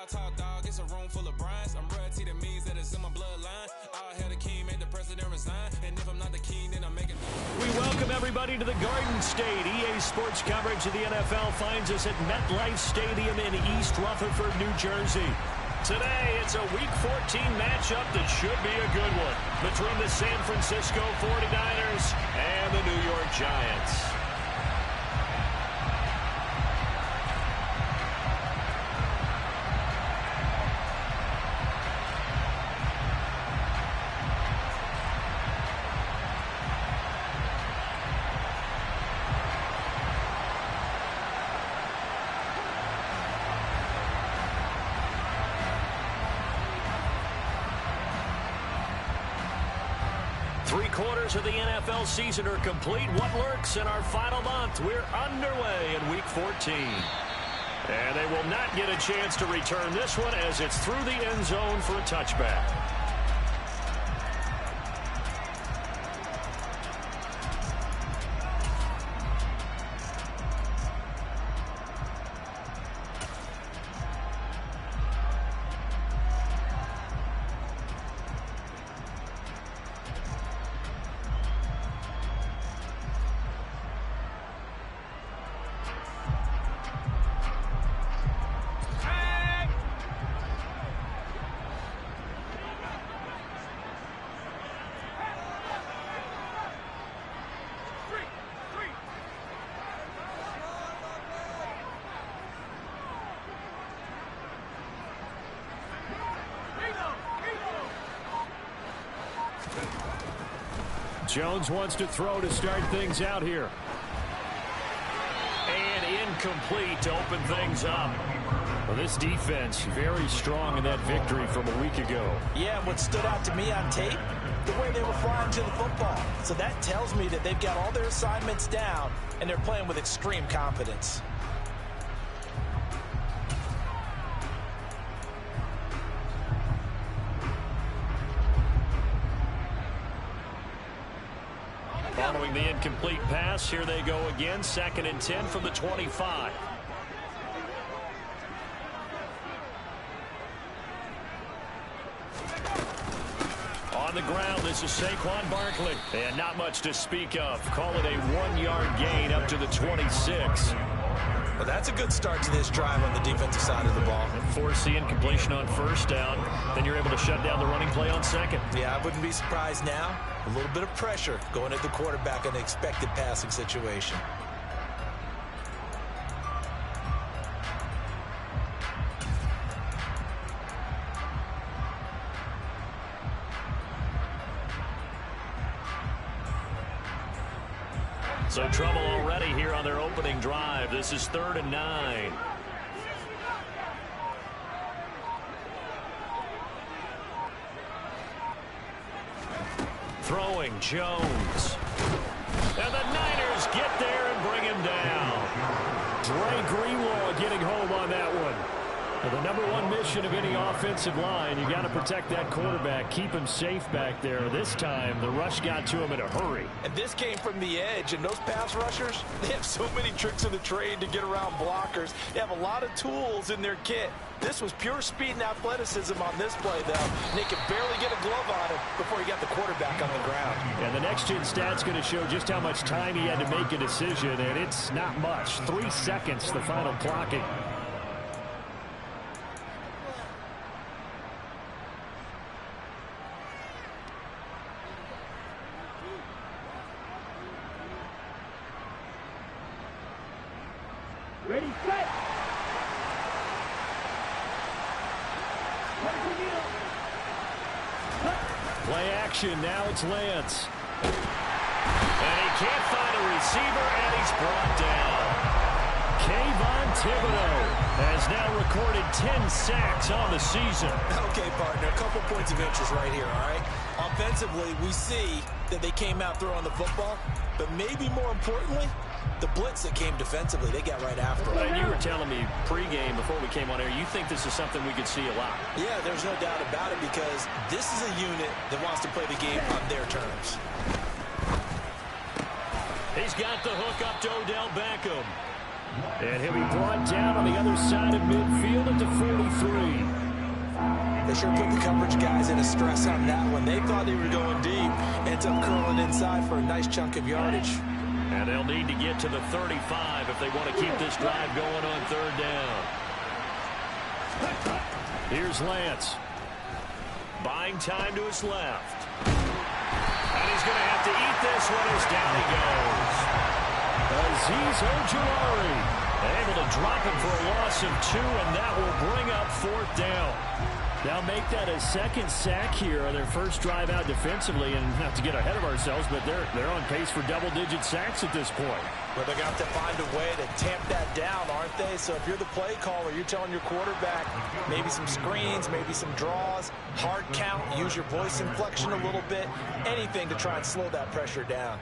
Y'all talk, dog, it's a room full of Bryans. I'm royalty, that means that it's in my bloodline. All hail the king, make the president resign. And if I'm not the king, then I'm making... We welcome everybody to the Garden State. EA Sports coverage of the NFL finds us at MetLife Stadium in East Rutherford, New Jersey. Today, it's a Week 14 matchup that should be a good one between the San Francisco 49ers and the New York Giants. Three-quarters of the NFL season are complete. What lurks in our final month? We're underway in Week 14. And they will not get a chance to return this one as it's through the end zone for a touchback. Jones wants to throw to start things out here. And incomplete to open things up. Well, this defense very strong in that victory from a week ago. Yeah, and what stood out to me on tape, the way they were flying to the football. So that tells me that they've got all their assignments down, and they're playing with extreme confidence. Following the incomplete pass, here they go again. 2nd and 10 from the 25. On the ground, this is Saquon Barkley. And not much to speak of. Call it a 1-yard gain up to the 26. Well, that's a good start to this drive on the defensive side of the ball. Force the incompletion on first down. Then you're able to shut down the running play on second. Yeah, I wouldn't be surprised now. A little bit of pressure going at the quarterback in an expected passing situation. So trouble already here on their opening drive. This is 3rd and 9. Throwing Jones. And the Niners get there and bring him down. Dre Greenlaw getting home on that one. The number one mission of any offensive line, you got to protect that quarterback, keep him safe back there. This time, the rush got to him in a hurry. And this came from the edge, and those pass rushers, they have so many tricks in the trade to get around blockers. They have a lot of tools in their kit. This was pure speed and athleticism on this play, though. And they could barely get a glove on him before he got the quarterback on the ground. And the next-gen stat's going to show just how much time he had to make a decision, and it's not much. 3 seconds, the final clocking. Ready, set. Play action. Now it's Lance. And he can't find a receiver, and he's brought down. Kayvon Thibodeau has now recorded 10 sacks on the season. Okay, partner, a couple points of interest right here, all right? Offensively, we see that they came out throwing the football, but maybe more importantly, the blitz that came defensively, they got right after it. And you were telling me pregame before we came on air, you think this is something we could see a lot. Yeah, there's no doubt about it because this is a unit that wants to play the game on their terms. He's got the hook up to Odell Beckham. And he'll be brought down on the other side of midfield at the 43. sure put the coverage guys in a stress on that one. They thought they were going deep. Ends up curling inside for a nice chunk of yardage. And they'll need to get to the 35 if they want to keep this drive going on third down. Here's Lance. Buying time to his left. And he's going to have to eat this one as down he goes. Azeez Ojulari able to drop him for a loss of 2, and that will bring up fourth down. Now make that a second sack here on their first drive out defensively, and not to get ahead of ourselves, but they're on pace for double-digit sacks at this point. Well, they're going to have to find a way to tamp that down, aren't they? So if you're the play caller, you're telling your quarterback maybe some screens, maybe some draws, hard count, use your voice inflection a little bit, anything to try and slow that pressure down.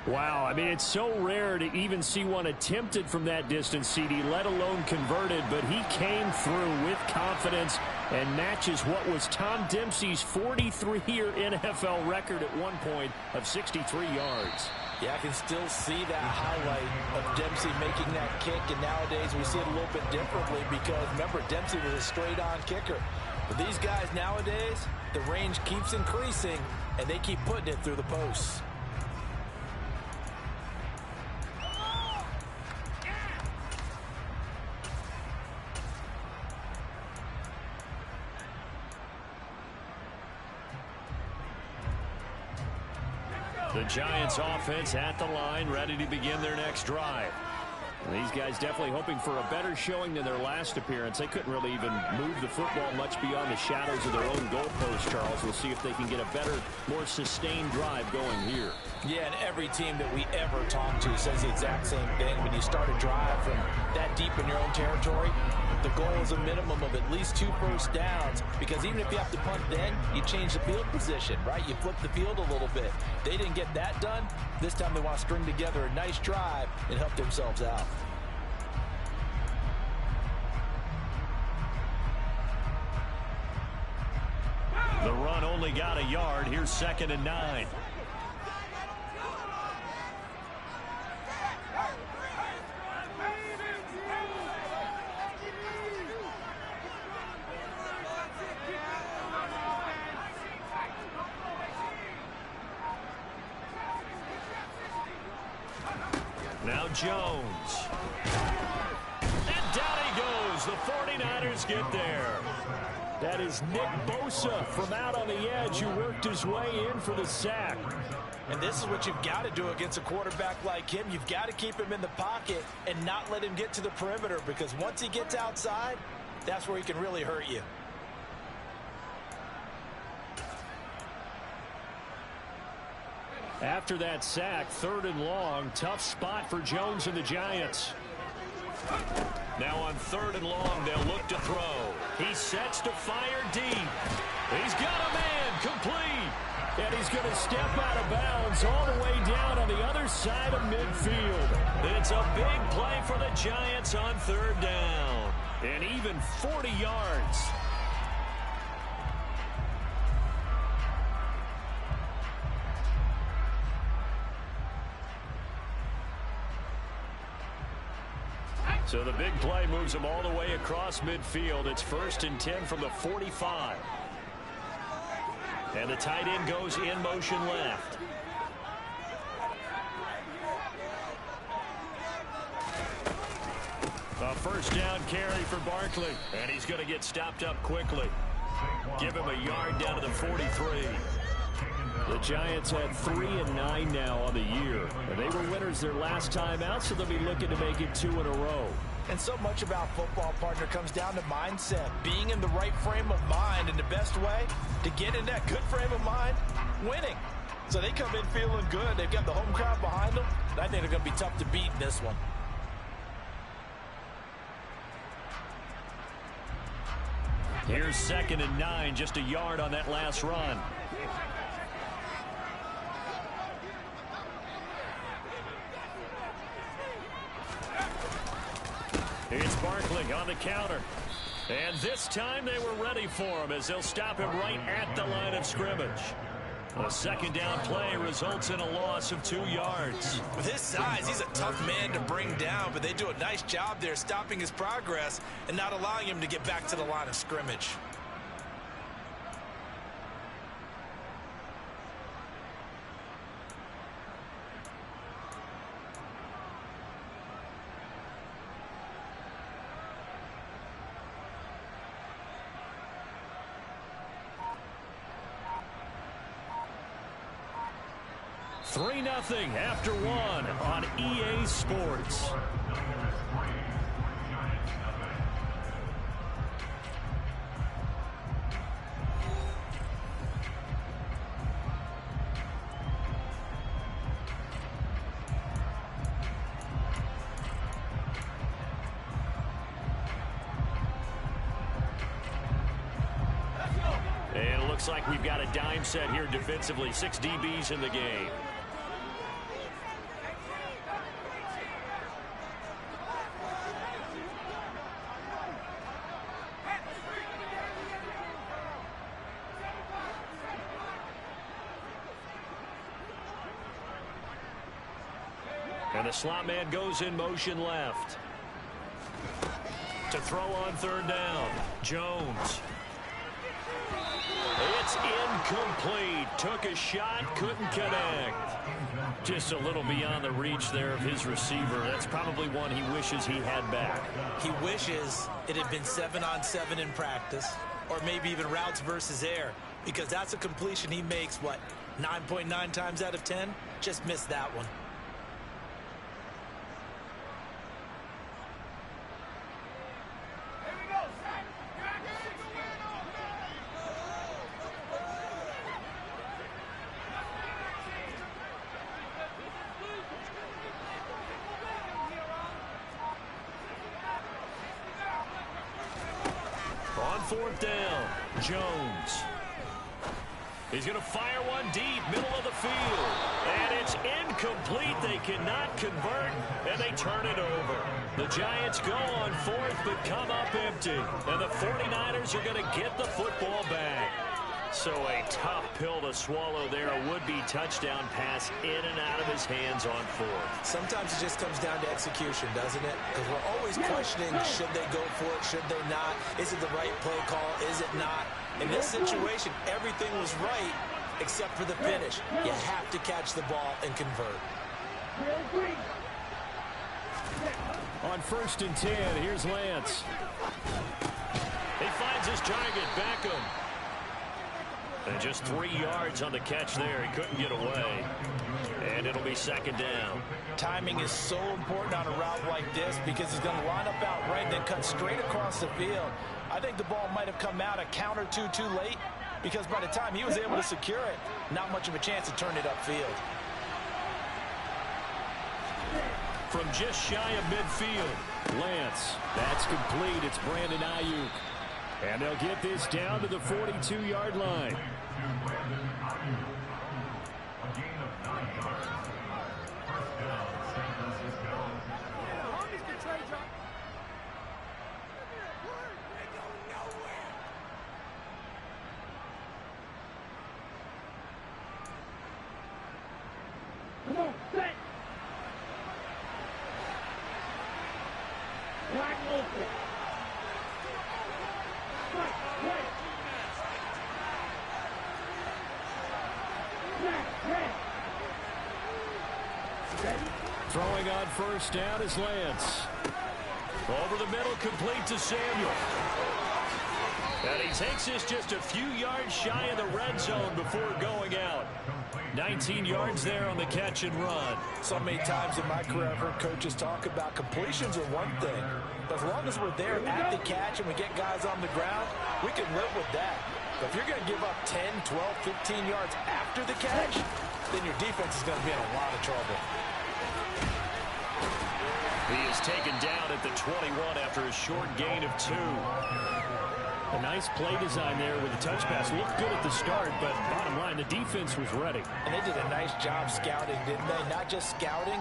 Wow, I mean, it's so rare to even see one attempted from that distance, CD, let alone converted, but he came through with confidence and matches what was Tom Dempsey's 43-year NFL record at one point of 63 yards. Yeah, I can still see that highlight of Dempsey making that kick, and nowadays we see it a little bit differently because, remember, Dempsey was a straight-on kicker. But these guys nowadays, the range keeps increasing, and they keep putting it through the posts. The Giants offense at the line, ready to begin their next drive. And these guys definitely hoping for a better showing than their last appearance. They couldn't really even move the football much beyond the shadows of their own goalpost, Charles. We'll see if they can get a better, more sustained drive going here. Yeah, and every team that we ever talk to says the exact same thing. When you start a drive from that deep in your own territory, the goal is a minimum of at least 2 first downs, because even if you have to punt then, you change the field position, right? You flip the field a little bit. They didn't get that done. This time they want to string together a nice drive and help themselves out. The run only got a yard. Here's 2nd and 9. Now Jones. And down he goes. The 49ers get there. That is Nick Bosa from out on the edge who worked his way in for the sack. And this is what you've got to do against a quarterback like him. You've got to keep him in the pocket and not let him get to the perimeter, because once he gets outside, that's where he can really hurt you. After that sack, 3rd and long, tough spot for Jones and the Giants. Now on 3rd and long, they'll look to throw. He sets to fire deep. He's got a man complete. And he's going to step out of bounds all the way down on the other side of midfield. It's a big play for the Giants on 3rd down. And even 40 yards. So the big play moves them all the way across midfield. It's 1st and 10 from the 45. And the tight end goes in motion left. A 1st down carry for Barkley. And he's going to get stopped up quickly. Give him a yard down to the 43. The Giants had 3 and 9 now on the year. And they were winners their last time out, so they'll be looking to make it 2 in a row. And so much about football, partner, comes down to mindset. Being in the right frame of mind, and the best way to get in that good frame of mind, winning. So they come in feeling good. They've got the home crowd behind them. I think they're going to be tough to beat in this one. Here's 2nd and 9, just a yard on that last run. It's Barkley on the counter. And this time they were ready for him as they'll stop him right at the line of scrimmage. A 2nd down play results in a loss of 2 yards. With his size, he's a tough man to bring down, but they do a nice job there stopping his progress and not allowing him to get back to the line of scrimmage. 3-0 after one on EA Sports. And it looks like we've got a dime set here defensively. 6 DBs in the game. And the slot man goes in motion left. To throw on 3rd down. Jones. It's incomplete. Took a shot, couldn't connect. Just a little beyond the reach there of his receiver. That's probably one he wishes he had back. He wishes it had been 7-on-7 in practice, or maybe even routes versus air, because that's a completion he makes, what, 9.9 times out of 10? Just missed that one. On 4th down, Jones. He's going to fire one deep, middle of the field. And it's incomplete. They cannot convert, and they turn it over. The Giants go on 4th, but come up empty. And the 49ers are going to get the football back. So a tough pill to swallow there. A would-be touchdown pass in and out of his hands on 4th. Sometimes it just comes down to execution, doesn't it? Because we're always questioning, should they go for it, should they not? Is it the right play call, is it not? In this situation, everything was right except for the finish. You have to catch the ball and convert. On 1st and 10, here's Lance. He finds his target, Beckham. And just 3 yards on the catch there. He couldn't get away. And it'll be 2nd down. Timing is so important on a route like this because he's going to line up out right and then cut straight across the field. I think the ball might have come out a count or two too late because by the time he was able to secure it, not much of a chance to turn it upfield. From just shy of midfield, Lance. That's complete. It's Brandon Ayuk. And they'll get this down to the 42-yard line. Come on, set. Wide open. Throwing on 1st down is Lance. Over the middle, complete to Samuel. And he takes this just a few yards shy of the red zone before going out. 19 yards there on the catch and run. So many times in my career I've heard coaches talk about completions are one thing. But as long as we're there at the catch and we get guys on the ground, we can live with that. But if you're going to give up 10, 12, 15 yards after the catch, then your defense is going to be in a lot of trouble. He is taken down at the 21 after a short gain of 2. A nice play design there with the touch pass. Looked good at the start, but bottom line, the defense was ready. And they did a nice job scouting, didn't they? Not just scouting,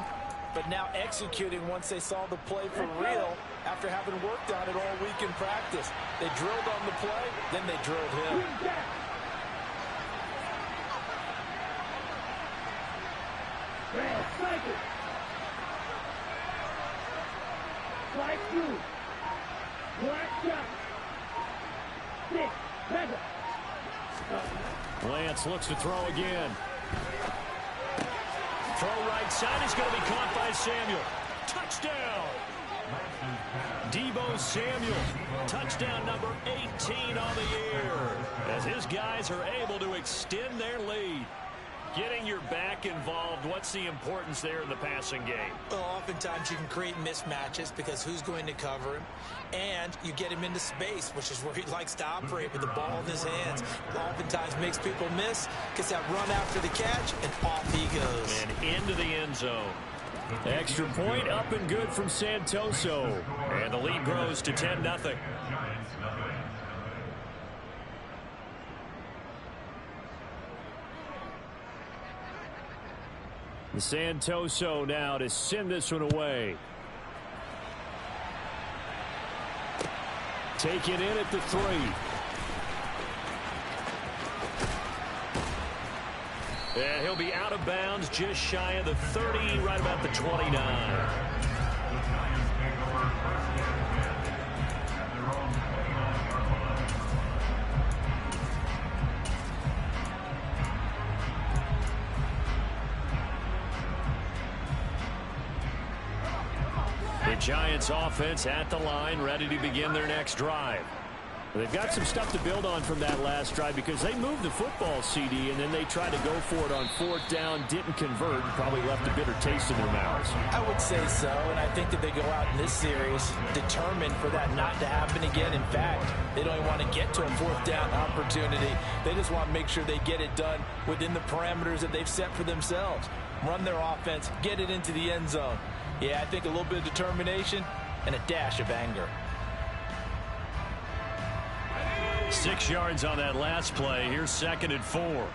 but now executing once they saw the play for real after having worked on it all week in practice. They drilled on the play, then they drilled him. Lance looks to throw again. Throw right side is going to be caught by Samuel. Touchdown! Deebo Samuel, touchdown number 18 on the year, as his guys are able to extend their lead. Getting your back involved, what's the importance there in the passing game? Well, oftentimes you can create mismatches because who's going to cover him, and you get him into space, which is where he likes to operate with the ball in his hands. Oftentimes makes people miss, gets that run after the catch, and off he goes. And into the end zone. Extra point up and good from Santoso. And the lead grows to 10-0. Santoso now to send this one away. Taken in at the 3. And he'll be out of bounds just shy of the 30, right about the 29. The Giants offense at the line, ready to begin their next drive. They've got some stuff to build on from that last drive because they moved the football, CD, and then they tried to go for it on 4th down, didn't convert, and probably left a bitter taste in their mouths. I would say so, and I think that they go out in this series determined for that not to happen again. In fact, they don't even want to get to a 4th down opportunity. They just want to make sure they get it done within the parameters that they've set for themselves. Run their offense, get it into the end zone. Yeah, I think a little bit of determination and a dash of anger. 6 yards on that last play. Here's 2nd and 4.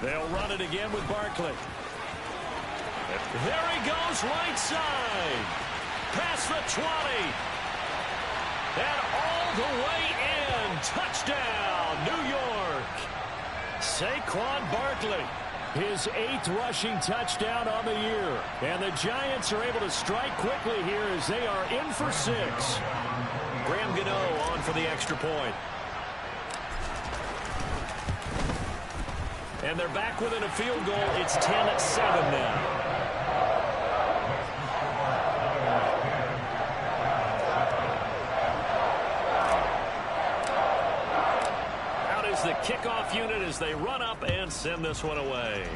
They'll run it again with Barkley. There he goes, right side. Past the 20. And all the way in. Touchdown, New York. Saquon Barkley, his 8th rushing touchdown on the year. And the Giants are able to strike quickly here as they are in for 6. Graham Gano on for the extra point. And they're back within a field goal. It's 10-7 now. The kickoff unit as they run up and send this one away.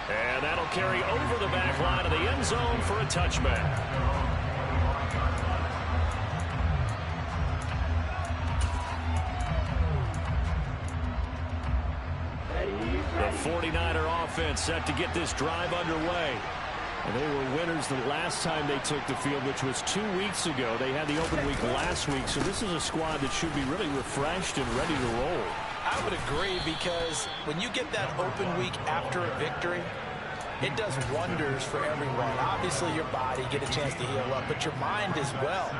And that'll carry over the back line of the end zone for a touchback. The 49er offense set to get this drive underway. And they were winners the last time they took the field, which was 2 weeks ago. They had the open week last week, so this is a squad that should be really refreshed and ready to roll. I would agree, because when you get that open week after a victory, it does wonders for everyone. Obviously, your body, get a chance to heal up, but your mind as well.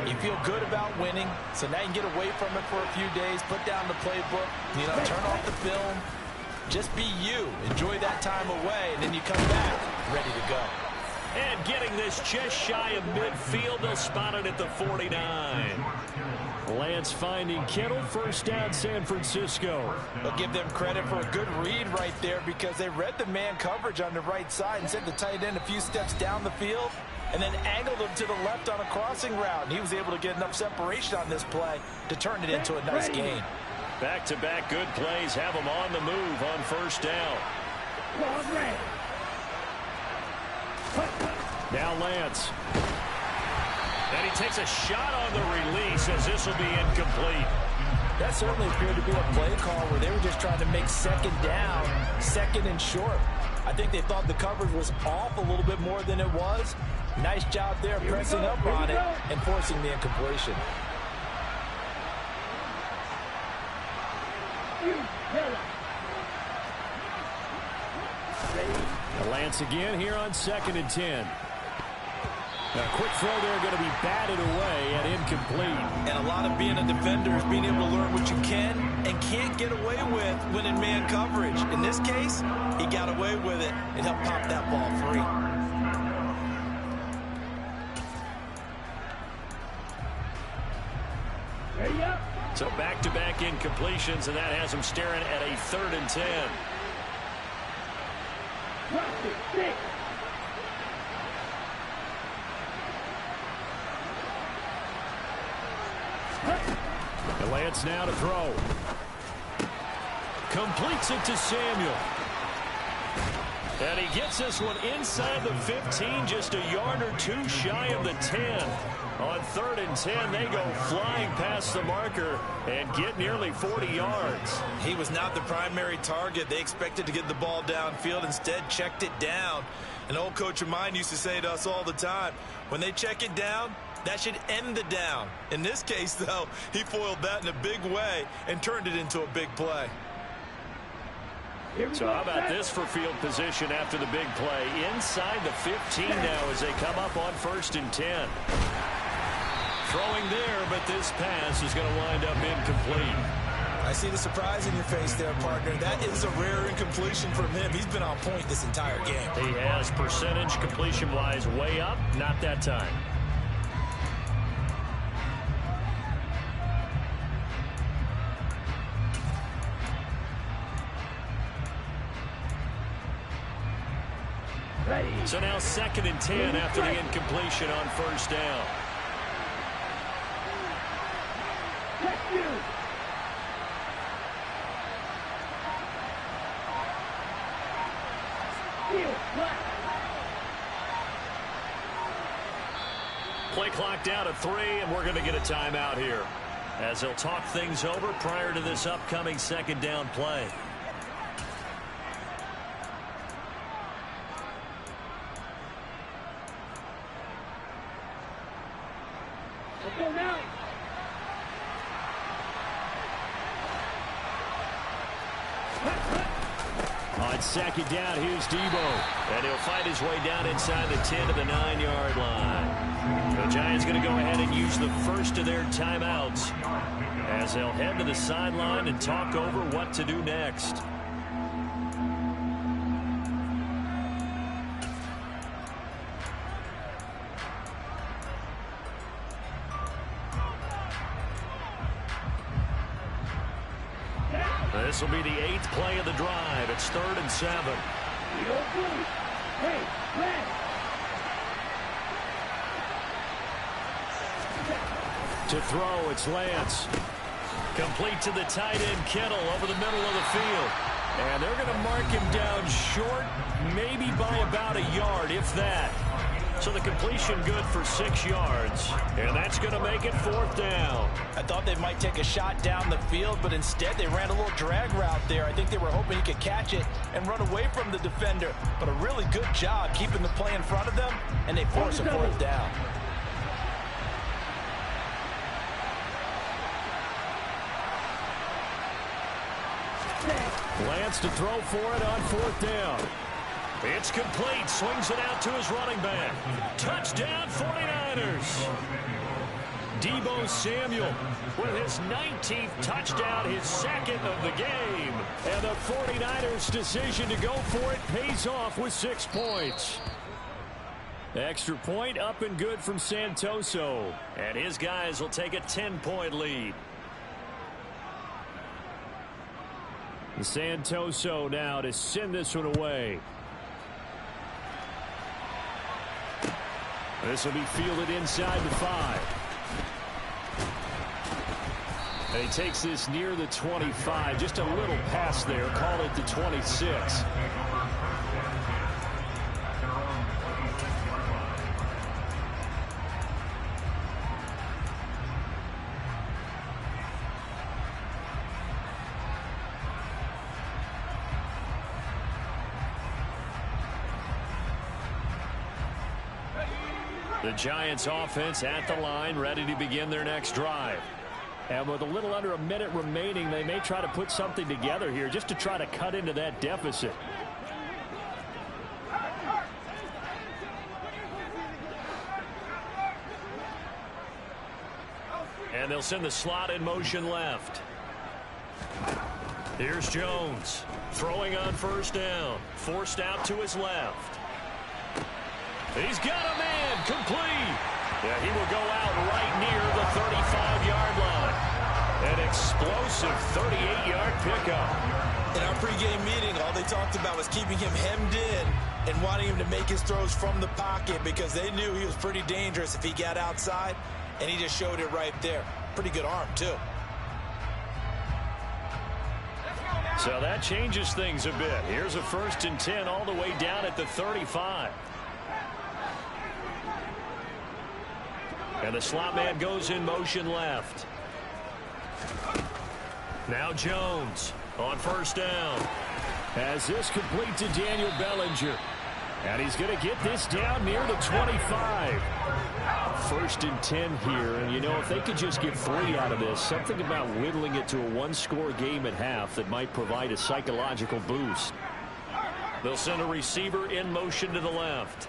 You feel good about winning, so now you can get away from it for a few days, put down the playbook, turn off the film. Just be you. Enjoy that time away, and then you come back ready to go. And getting this just shy of midfield, they'll spot it at the 49. Lance finding Kittle, 1st down San Francisco. They'll give them credit for a good read right there because they read the man coverage on the right side and sent the tight end a few steps down the field and then angled him to the left on a crossing route. And he was able to get enough separation on this play to turn it into a nice gain. Back-to-back good plays have them on the move on 1st down. Now Lance. And he takes a shot on the release as this will be incomplete. That certainly appeared to be a play call where they were just trying to make 2nd down, 2nd and short. I think they thought the coverage was off a little bit more than it was. Nice job there pressing up on it and forcing the incompletion. Lance again here on 2nd and 10. A quick throw there going to be batted away and incomplete. And a lot of being a defender is being able to learn what you can and can't get away with when in man coverage. In this case, he got away with it and helped pop that ball free. Ready up. So back-to-back incompletions, and that has him staring at a 3rd and 10. The Lance now to throw. Completes it to Samuel. And he gets this one inside the 15, just a yard or two shy of the 10. On 3rd and 10, they go flying past the marker and get nearly 40 yards. He was not the primary target. They expected to get the ball downfield, instead checked it down. An old coach of mine used to say to us all the time, when they check it down, that should end the down. In this case, though, he foiled that in a big way and turned it into a big play. So how about this for field position after the big play? Inside the 15 now as they come up on 1st and 10. Throwing there, but this pass is going to wind up incomplete. I see the surprise in your face there, partner. That is a rare incompletion from him. He's been on point this entire game. He has percentage completion-wise way up, not that time. So now 2nd and 10 after the incompletion on 1st down. Play clock down to 3, and we're going to get a timeout here as they'll talk things over prior to this upcoming 2nd down play. On 2nd down, here's Debo. And he'll fight his way down inside the 10 to the 9-yard line. The Giants going to go ahead and use the first of their timeouts as they'll head to the sideline and talk over what to do next. This will be the 8th play of the drive. It's 3rd and 7. To throw, it's Lance. Complete to the tight end, Kittle, over the middle of the field. And they're going to mark him down short, maybe by about a yard, if that. So the completion good for 6 yards. And that's going to make it 4th down. I thought they might take a shot down the field, but instead they ran a little drag route there. I think they were hoping he could catch it and run away from the defender. But a really good job keeping the play in front of them, and they force a 4th down. Lance to throw for it on 4th down. It's complete. Swings it out to his running back. Touchdown, 49ers. Debo Samuel with his 19th touchdown, his 2nd of the game. And the 49ers' decision to go for it pays off with 6 points. Extra point up and good from Santoso. And his guys will take a 10-point lead. Santoso now to send this one away. This will be fielded inside the 5. And he takes this near the 25. Just a little pass there. Call it the 26. The Giants offense at the line, ready to begin their next drive. And with a little under a minute remaining, they may try to put something together here just to try to cut into that deficit. And they'll send the slot in motion left. Here's Jones throwing on 1st down. Forced out to his left. He's got a man, complete. Yeah, he will go out right near the 35-yard line. An impressive 38-yard pickup. In our pregame meeting, all they talked about was keeping him hemmed in and wanting him to make his throws from the pocket because they knew he was pretty dangerous if he got outside, and he just showed it right there. Pretty good arm, too. So that changes things a bit. Here's a 1st and 10 all the way down at the 35. And the slot man goes in motion left. Now Jones on 1st down. Has this complete to Daniel Bellinger. And he's going to get this down near the 25. 1st and 10 here. And, you know, if they could just get 3 out of this, something about whittling it to a one-score game at half that might provide a psychological boost. They'll send a receiver in motion to the left.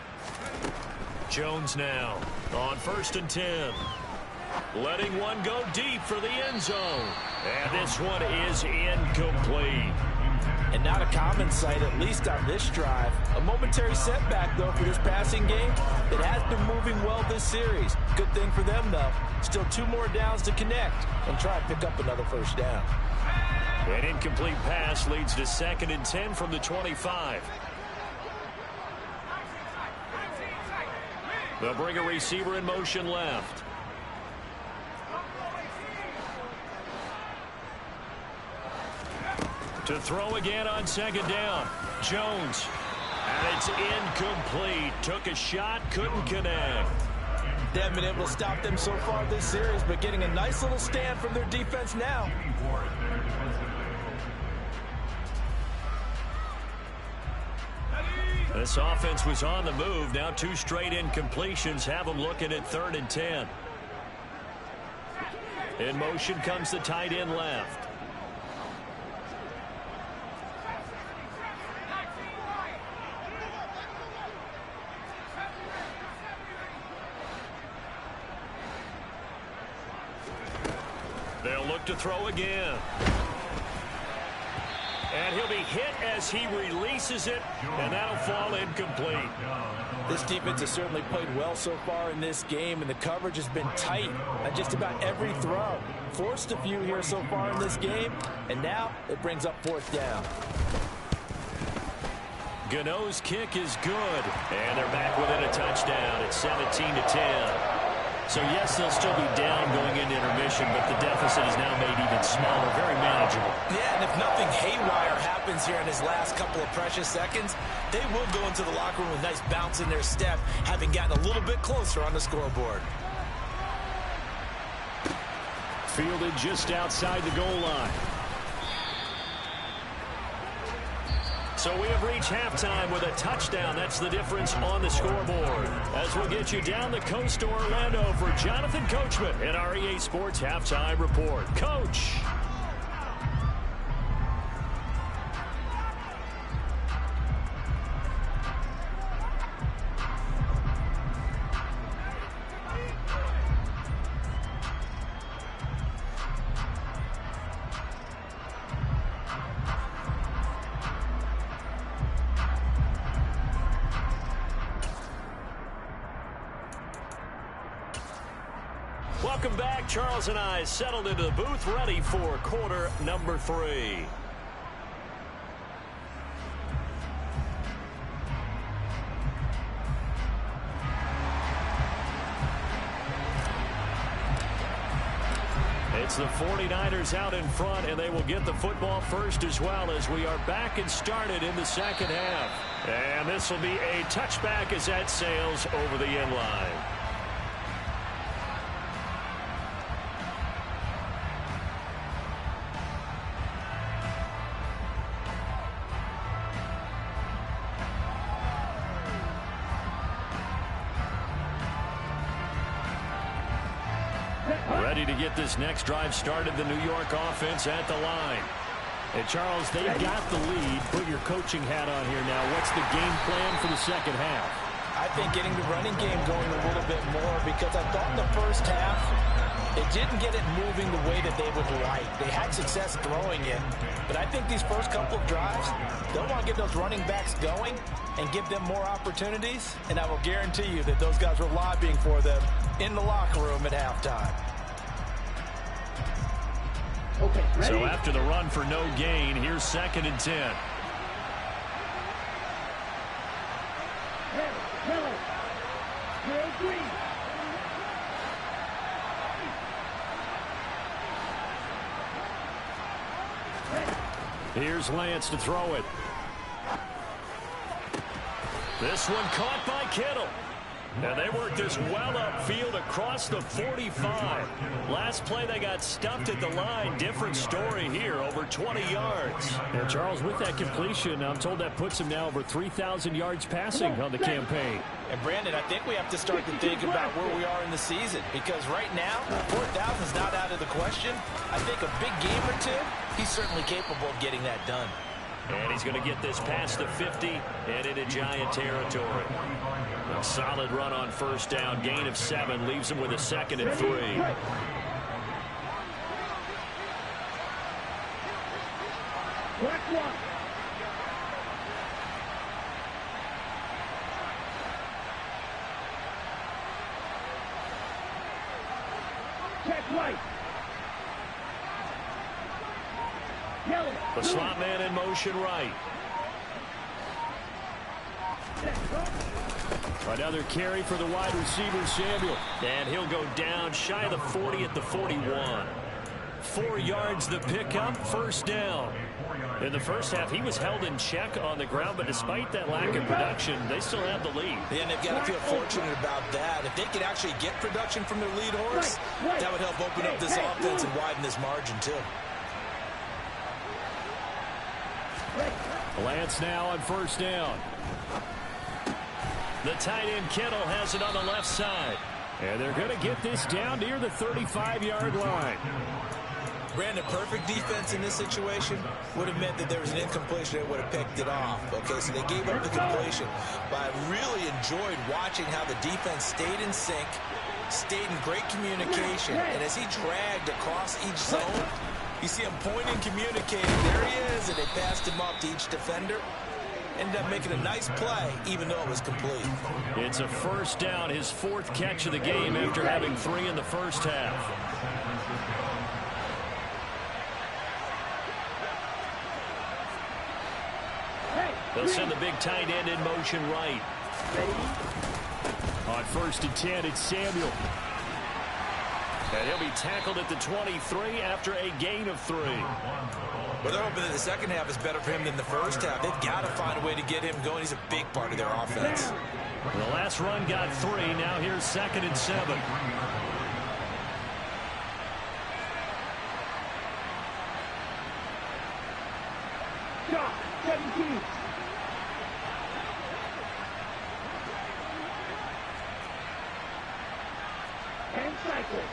Jones now on 1st and 10. Letting one go deep for the end zone. And this one is incomplete. And not a common sight, at least on this drive. A momentary setback, though, for this passing game. It has been moving well this series. Good thing for them, though. Still 2 more downs to connect and try and pick up another 1st down. An incomplete pass leads to 2nd and 10 from the 25. They'll bring a receiver in motion left. To throw again on 2nd down. Jones. And it's incomplete. Took a shot, couldn't connect. They haven't been able to stop them so far this series, but getting a nice little stand from their defense now. This offense was on the move. Now 2 straight incompletions have them looking at 3rd and 10. In motion comes the tight end left. They'll look to throw again. And he'll be hit as he releases it, and that'll fall incomplete. This defense has certainly played well so far in this game, and the coverage has been tight on just about every throw. Forced a few here so far in this game, and now it brings up 4th down. Gano's kick is good, and they're back within a touchdown at 17-10. So, yes, they'll still be down going into intermission, but the deficit is now made even smaller, very manageable. Yeah, and if nothing haywire happens here in his last couple of precious seconds, they will go into the locker room with a nice bounce in their step, having gotten a little bit closer on the scoreboard. Fielded just outside the goal line. So we have reached halftime with a touchdown. That's the difference on the scoreboard. As we'll get you down the coast to Orlando for Jonathan Coachman in our EA Sports Halftime Report. Coach. Welcome back. Charles and I settled into the booth, ready for quarter number 3. It's the 49ers out in front, and they will get the football first as well as we are back and started in the 2nd half. And this will be a touchback as that sails over the end line. Ready to get this next drive started, the New York offense at the line. And Charles, they've got the lead. Put your coaching hat on here now. What's the game plan for the 2nd half? I think getting the running game going a little bit more, because I thought in the first half it didn't get it moving the way that they would like. They had success throwing it, but I think these first couple of drives, they'll want to get those running backs going and give them more opportunities, and I will guarantee you that those guys were lobbying for them in the locker room at halftime. Okay, ready? So after the run for no gain, here's 2nd and 10. Yellow. Yellow green. Here's Lance to throw it. This one caught by Kittle. And they worked this well upfield across the 45. Last play, they got stuffed at the line. Different story here, over 20 yards. And Charles, with that completion, I'm told that puts him now over 3,000 yards passing on the campaign. And Brandon, I think we have to start to think about where we are in the season, because right now, 4,000 is not out of the question. I think a big game or two, he's certainly capable of getting that done. And he's going to get this past the 50 and into Giant territory. A solid run on 1st down. Gain of 7 leaves him with a 2nd and 3. Black one. Check right. Yellow. The slot man in motion right. Another carry for the wide receiver, Samuel. And he'll go down shy of the 40 at the 41. 4 yards the pickup, 1st down. In the first half, he was held in check on the ground, but despite that lack of production, they still have the lead. Yeah, and they've got to feel fortunate about that. If they could actually get production from their lead horse, that would help open up this offense and widen this margin, too. Lance now on 1st down. The tight end Kittle has it on the left side. And they're going to get this down near the 35-yard line. Brandon, perfect defense in this situation would have meant that there was an incompletion that would have picked it off. Okay, so they gave up the completion. But I really enjoyed watching how the defense stayed in sync, stayed in great communication, and as he dragged across each zone, you see him pointing, communicating. There he is, and they passed him off to each defender. Ended up making a nice play, even though it was complete. It's a 1st down, his 4th catch of the game after having 3 in the first half. They'll send the big tight end in motion right. On 1st and 10, it's Samuel. And he'll be tackled at the 23 after a gain of 3. Well, they're hoping that the second half is better for him than the first half. They've got to find a way to get him going. He's a big part of their offense. The last run got 3. Now here's 2nd and 7. Shot. 17. And cycle.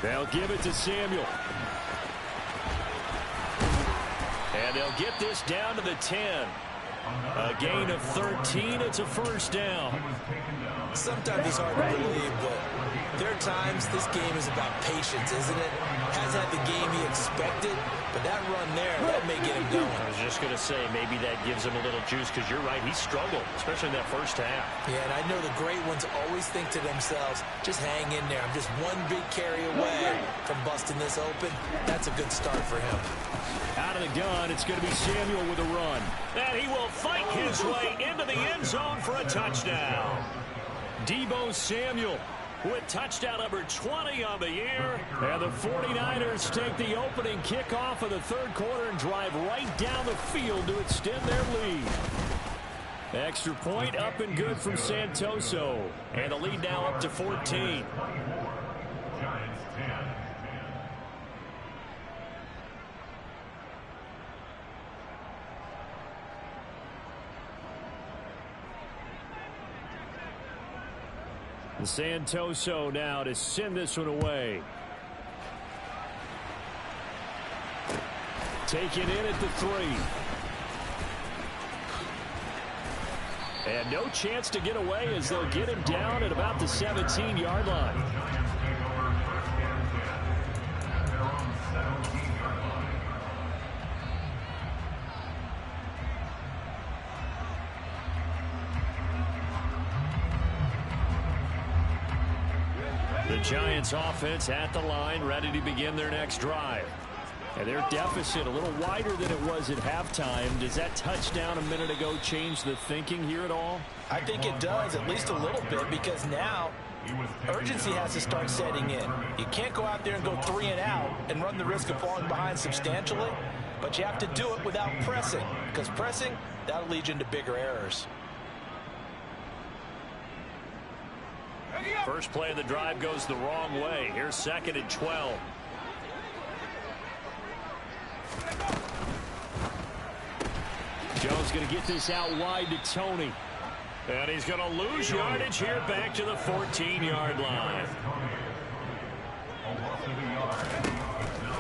They'll give it to Samuel. And they'll get this down to the 10. A gain of 13. It's a 1st down. Sometimes it's hard to believe, but there are times this game is about patience, isn't it? Has had the game he expected, but that run there, that may get him going. I was just going to say, maybe that gives him a little juice, because you're right, he struggled, especially in that first half. Yeah, and I know the great ones always think to themselves, just hang in there. I'm just one big carry away from busting this open. That's a good start for him. Out of the gun, it's going to be Samuel with a run. And he will fight his way into the end zone for a touchdown. Deebo Samuel with touchdown number 20 on the year. And the 49ers take the opening kickoff of the 3rd quarter and drive right down the field to extend their lead. Extra point up and good from Santoso. And the lead now up to 14. Santoso now to send this one away. Taken in at the 3. And no chance to get away as they'll get him down at about the 17-yard line. The Giants offense at the line, ready to begin their next drive. And their deficit a little wider than it was at halftime. Does that touchdown a minute ago change the thinking here at all? I think it does, at least a little bit, because now urgency has to start setting in. You can't go out there and go 3 and out and run the risk of falling behind substantially, but you have to do it without pressing, because pressing, that'll lead you into bigger errors. First play of the drive goes the wrong way. Here's 2nd and 12. Jones going to get this out wide to Tony. And he's going to lose yardage here back to the 14-yard line.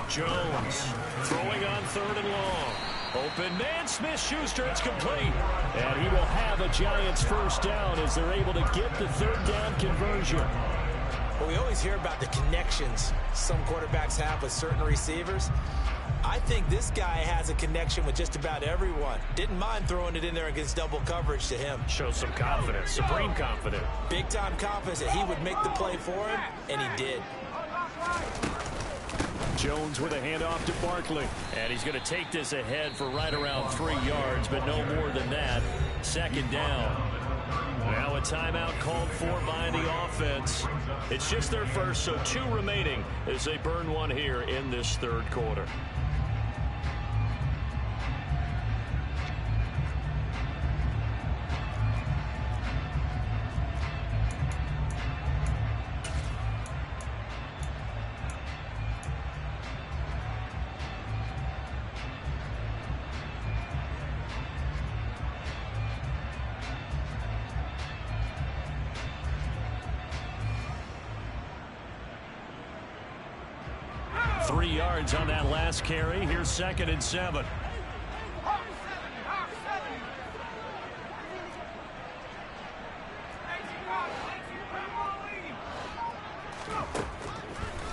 Jones throwing on 3rd and long. Open man, Smith-Schuster, it's complete. And he will have a Giants first down as they're able to get the 3rd down conversion. Well, we always hear about the connections some quarterbacks have with certain receivers. I think this guy has a connection with just about everyone. Didn't mind throwing it in there against double coverage to him. Shows some confidence, supreme confidence. Big-time confidence that he would make the play for him, and he did. Jones with a handoff to Barkley. And he's going to take this ahead for right around 3 yards, but no more than that. 2nd down. Now a timeout called for by the offense. It's just their first, so 2 remaining as they burn one here in this 3rd quarter. On that last carry. Here's 2nd and 7.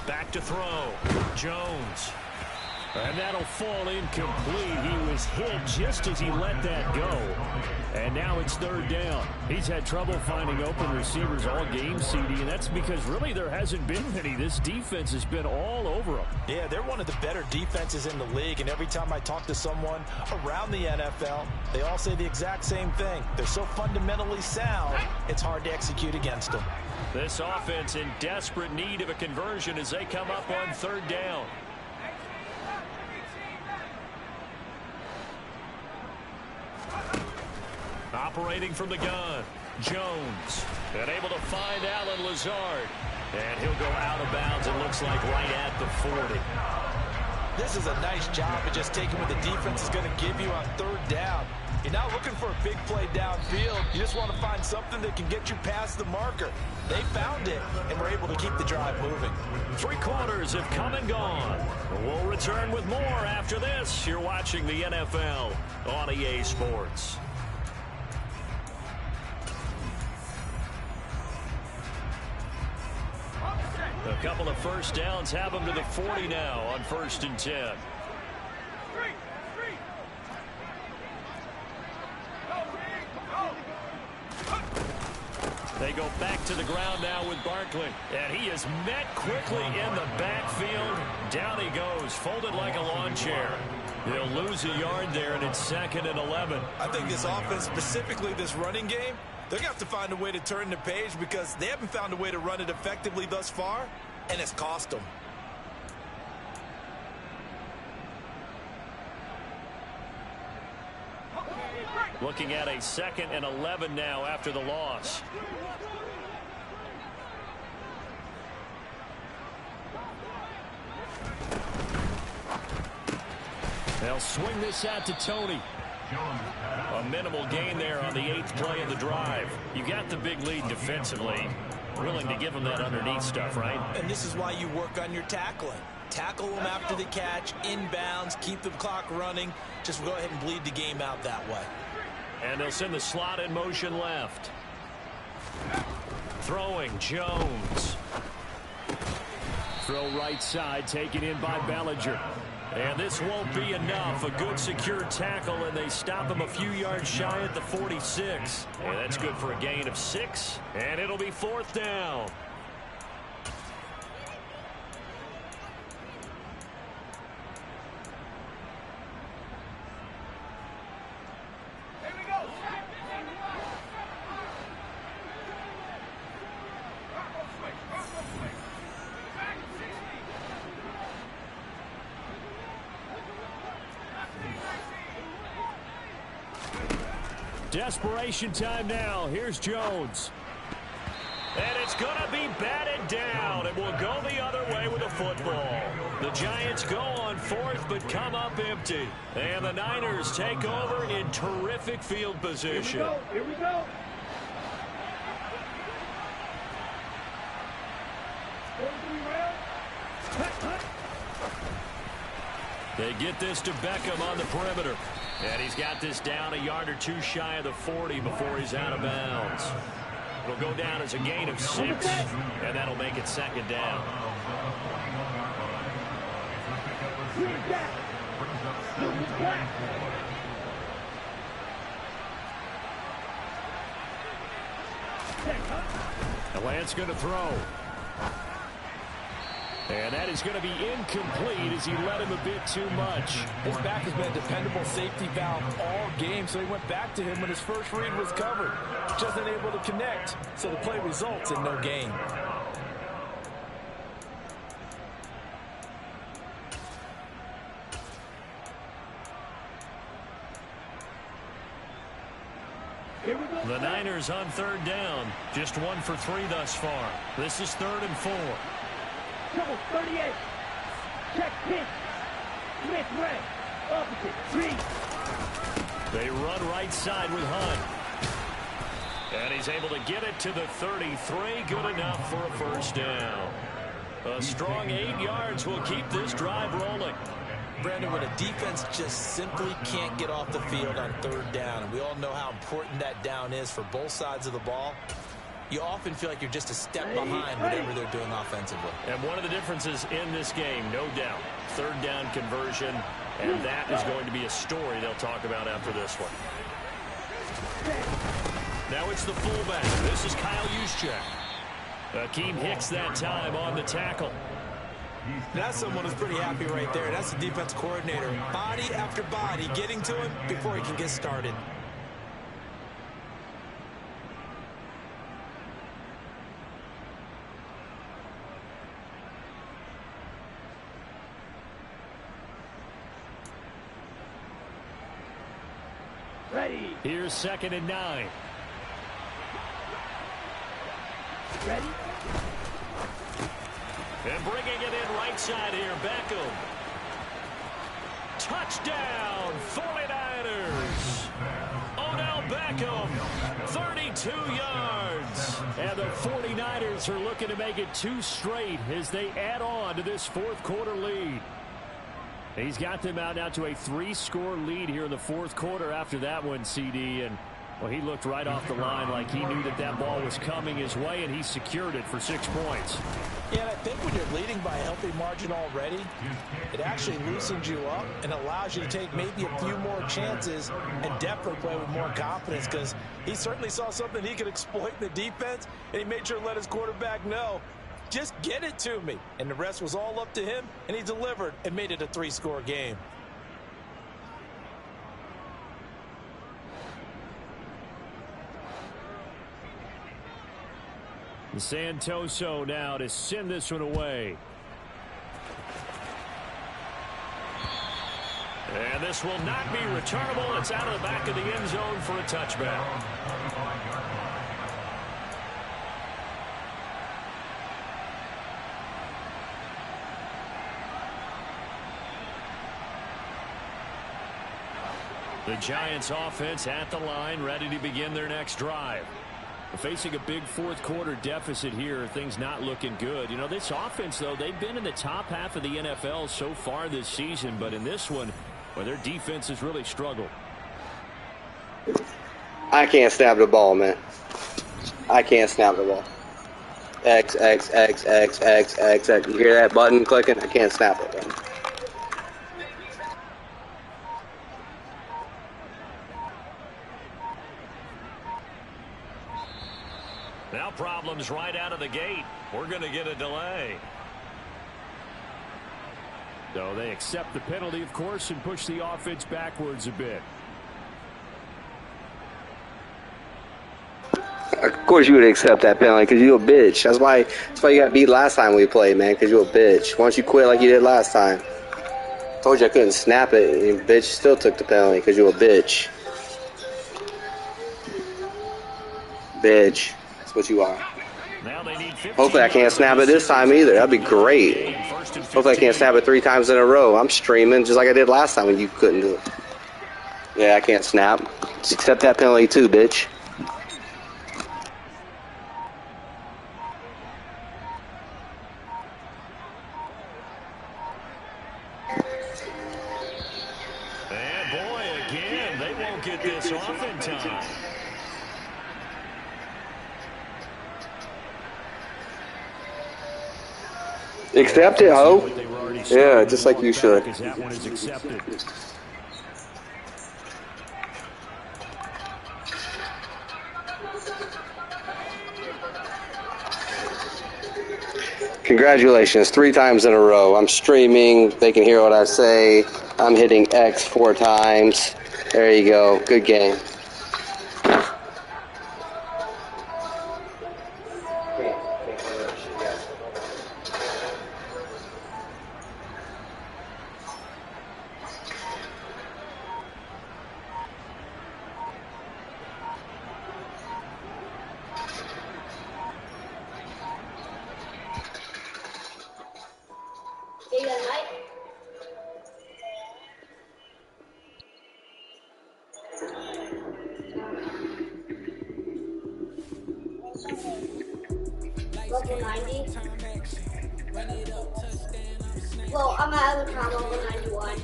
Back to throw. Jones. And that'll fall incomplete. He was hit just as he let that go. And now it's 3rd down. He's had trouble finding open receivers all game, CD, and that's because really there hasn't been many. This defense has been all over them. Yeah, they're one of the better defenses in the league, and every time I talk to someone around the NFL, they all say the exact same thing. They're so fundamentally sound, it's hard to execute against them. This offense in desperate need of a conversion as they come up on 3rd down. Operating from the gun, Jones, and able to find Allen Lazard. And he'll go out of bounds, it looks like, right at the 40. This is a nice job of just taking what the defense is going to give you on 3rd down. You're not looking for a big play downfield. You just want to find something that can get you past the marker. They found it, and were able to keep the drive moving. 3 quarters have come and gone. We'll return with more after this. You're watching the NFL on EA Sports. A couple of first downs have them to the 40 now on 1st and 10. They go back to the ground now with Barkley. And he is met quickly in the backfield. Down he goes, folded like a lawn chair. They'll lose a yard there, and it's 2nd and 11. I think this offense, specifically this running game, they're going to have to find a way to turn the page because they haven't found a way to run it effectively thus far, and it's cost them. Looking at a 2nd and 11 now after the loss. They'll swing this out to Tony. A minimal gain there on the 8th play of the drive. You got the big lead defensively. Willing to give them that underneath stuff, right? And this is why you work on your tackling. Tackle them after the catch, inbounds, keep the clock running. Just go ahead and bleed the game out that way. And they'll send the slot in motion left. Throwing, Jones. Throw right side, taken in by Bellinger. And this won't be enough. A good secure tackle, and they stop him a few yards shy at the 46. And that's good for a gain of 6. And it'll be 4th down. Desperation time now. Here's Jones. And it's going to be batted down. It will go the other way with a football. The Giants go on fourth but come up empty. And the Niners take over in terrific field position. Here we go. They get this to Beckham on the perimeter. And he's got this down a yard or two shy of the 40 before he's out of bounds. It'll go down as a gain of 6, and that'll make it second down. The Lance going to throw. And that is going to be incomplete as he led him a bit too much. His back has been a dependable safety valve all game, so he went back to him when his first read was covered. Just unable to connect, so the play results in no gain. The Niners on third down. Just 1 for 3 thus far. This is 3rd and 4. Trouble 38. Check pitch. Smith right. Opposite. 3. They run right side with Hunt. And he's able to get it to the 33. Good enough for a first down. A strong 8 yards will keep this drive rolling. Brandon, when a defense just simply can't get off the field on third down, and we all know how important that down is for both sides of the ball, you often feel like you're just a step behind whatever they're doing offensively. And one of the differences in this game, no doubt, third down conversion, and that is going to be a story they'll talk about after this one. Now it's the fullback. This is Kyle Juszczyk. Akeem Hicks that time on the tackle. That's someone who's pretty happy right there. That's the defense coordinator. Body after body getting to him before he can get started. Ready. Here's 2nd and 9. Ready. And bringing it in right side here, Beckham. Touchdown, 49ers. Odell Beckham, 32 yards. And the 49ers are looking to make it 2 straight as they add on to this 4th quarter lead. He's got them out now to a 3-score lead here in the 4th quarter after that one, CD. And, well, he looked right off the line like he knew that that ball was coming his way, and he secured it for 6 points. Yeah, and I think when you're leading by a healthy margin already, it actually loosens you up and allows you to take maybe a few more chances and definitely play with more confidence, because he certainly saw something he could exploit in the defense, and he made sure to let his quarterback know, just get it to me. And the rest was all up to him, and he delivered and made it a 3-score game. Santoso now to send this one away. And this will not be returnable. It's out of the back of the end zone for a touchback. The Giants offense at the line, ready to begin their next drive. Facing a big 4th quarter deficit here, things not looking good. You know, this offense, though, they've been in the top half of the NFL so far this season, but in this one, well, their defense has really struggled. I can't snap the ball, man. I can't snap the ball. X, X, X, X, X, X, X. You hear that button clicking? I can't snap it, man. Now problems right out of the gate. We're going to get a delay. So they accept the penalty, of course, and push the offense backwards a bit. Of course you would accept that penalty because you're a bitch. That's why you got beat last time we played, man, because you're a bitch. Why don't you quit like you did last time? Told you I couldn't snap it, and bitch still took the penalty because you're a bitch. Bitch. That's what you are. Now they need 15 Hopefully I can't snap it this time either. That'd be great. Hopefully I can't snap it 3 times in a row. I'm streaming just like I did last time when you couldn't do it. Yeah, I can't snap. Just accept that penalty too, bitch. And boy, again, they won't get this off in time. Accept it, ho. Yeah, just like you should. That one is accepted. Congratulations, 3 times in a row. I'm streaming. They can hear what I say. I'm hitting X 4 times. There you go. Good game. Level 90. Well, I'm at other time level 91.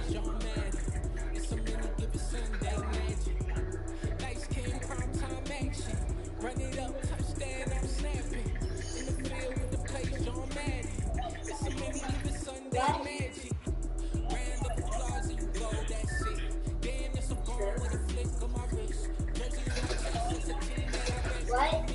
What?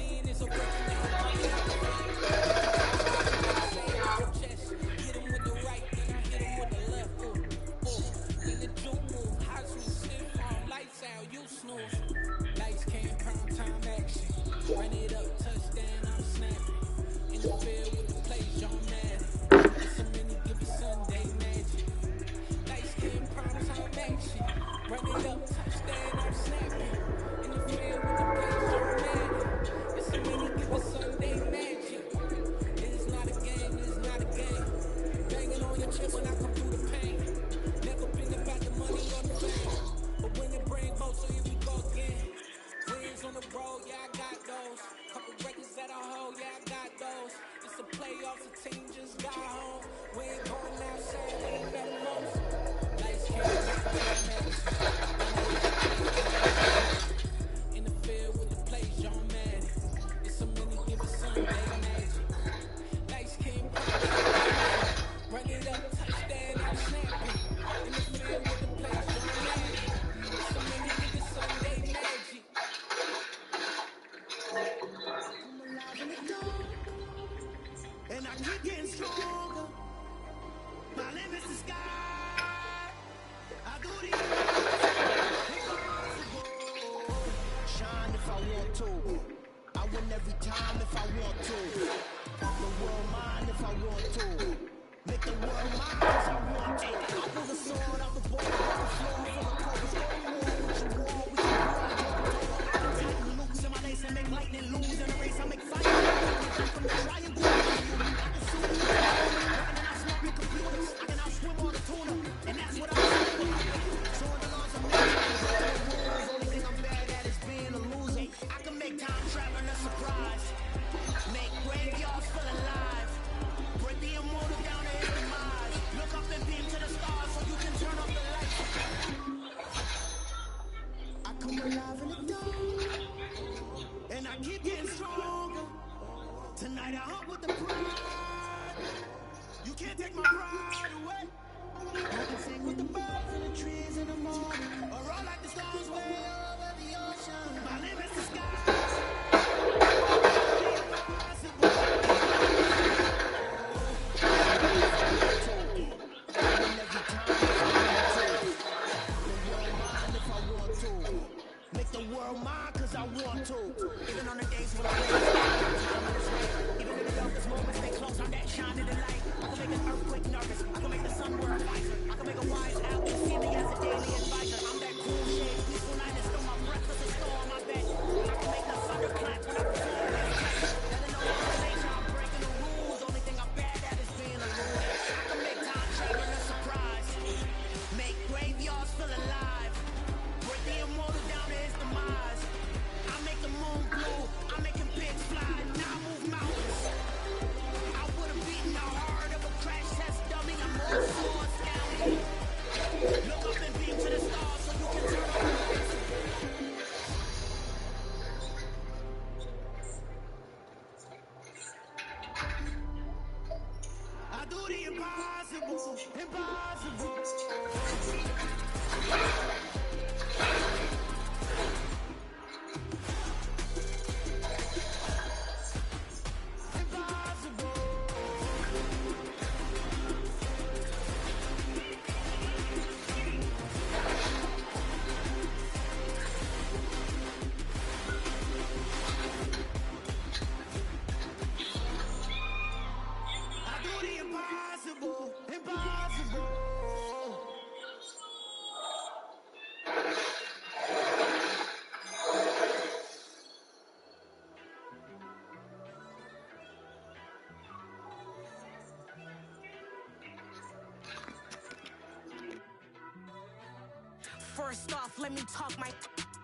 First off, let me talk my.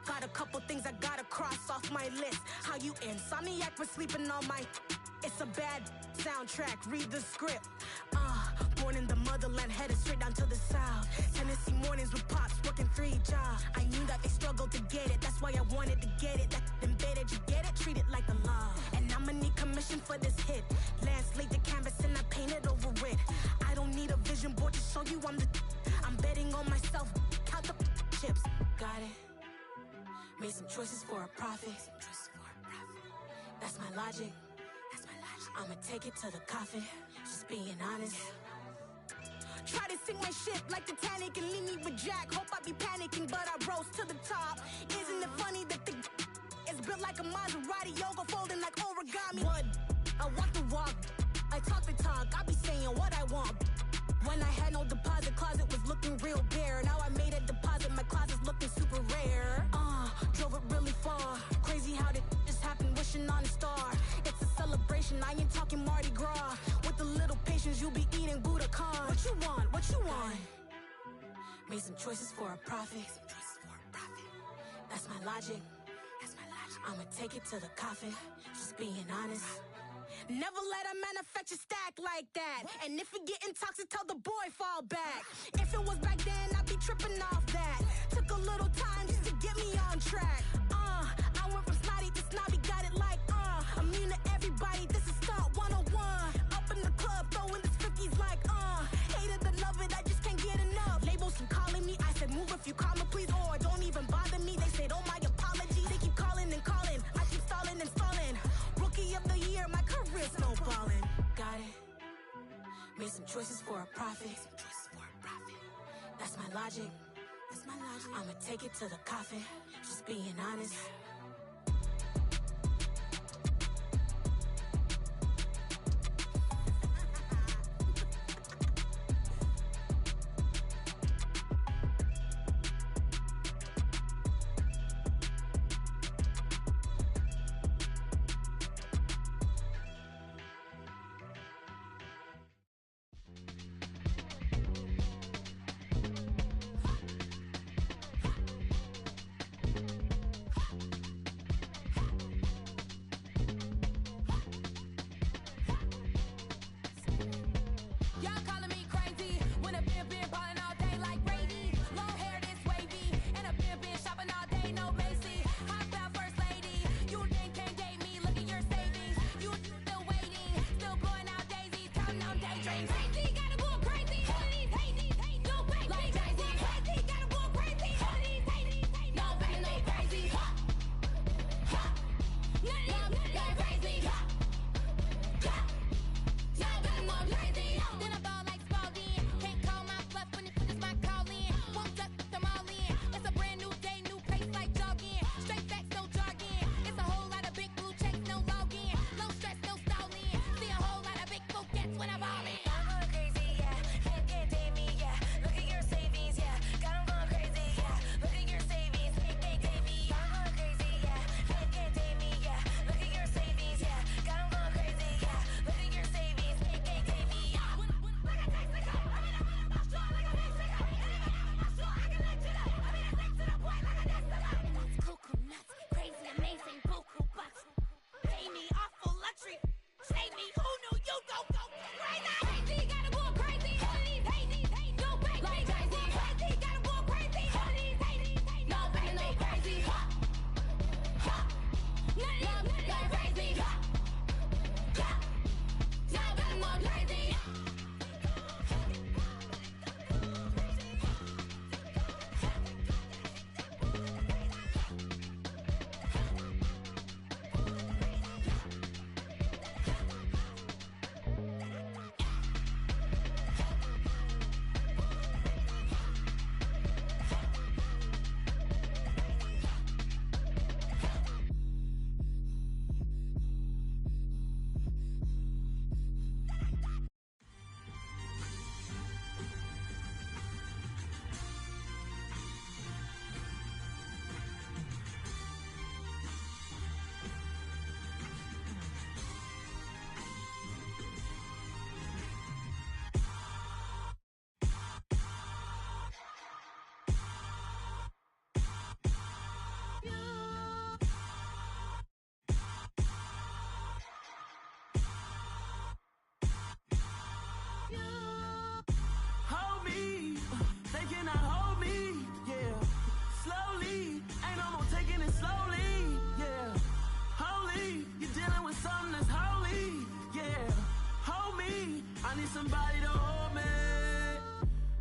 Got a couple things I gotta cross off my list. How you insomniac for sleeping on my. It's a bad soundtrack, read the script. Born in the motherland, headed straight down to the south. Tennessee mornings with pops, working 3 jobs. I knew that they struggled to get it, that's why I wanted to get it. That embedded, you get it, treat it like a law. And I'ma need commission for this hit. Lance laid the canvas and I painted over it. I don't need a vision board to show you I'm betting on myself, count the chips. Got it. Made some choices for a profit. That's my logic. I'ma take it to the coffin. Just being honest. Try to sink my ship like Titanic and leave me with Jack. Hope I be panicking, but I rose to the top. Isn't it funny that the is built like a Maserati, yoga folding like origami? What? I walk the walk, I talk the talk. I be saying what I want. When I had no deposit, closet was looking real bare. Now I made a deposit, my closet's looking super rare. Drove it really far. Crazy how did just happen, wishing on a star. It's a celebration, I ain't talking Mardi Gras. With a little patience, you'll be eating Budokan. What you want? What you want? Made some choices for a profit. That's my logic. I'ma take it to the coffin. Just being honest. Never let a manufacture stack like that. And if it getting toxic, tell the boy fall back. If it was back then, I'd be tripping off that. Took a little time just to get me on track. I went from snotty to snobby, got it like immune to everybody, this is stunt 101. Up in the club, throwing the cookies like hate it or love it, I just can't get enough. Labels keep calling me, I said move if you call me please, or don't even bother me. They said oh my apologies, they keep calling and calling. I keep stalling and stalling. Rookie of the year, my career snowballing. Got it. Made some choices for a profit. That's my logic. I'ma take it to the coffin. Just being honest. I need somebody to hold me.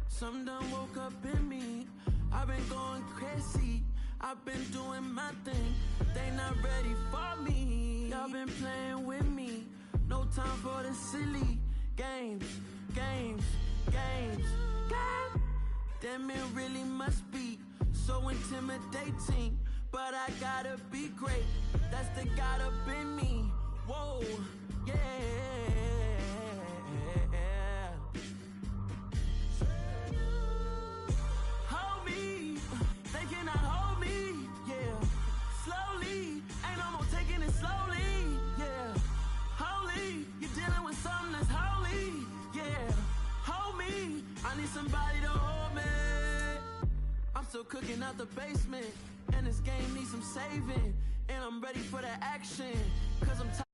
Something done woke up in me. I've been going crazy. I've been doing my thing. They not ready for me. Y'all been playing with me. No time for the silly games, games, games. God damn, it really must be so intimidating. But I gotta be great. That's the God up in me. Whoa, yeah. Hold me, they cannot hold me, yeah. Slowly, ain't no more taking it slowly, yeah. Holy, you're dealing with something that's holy, yeah. Hold me, I need somebody to hold me. I'm still cooking out the basement, and this game needs some saving. And I'm ready for the action, cause I'm tired.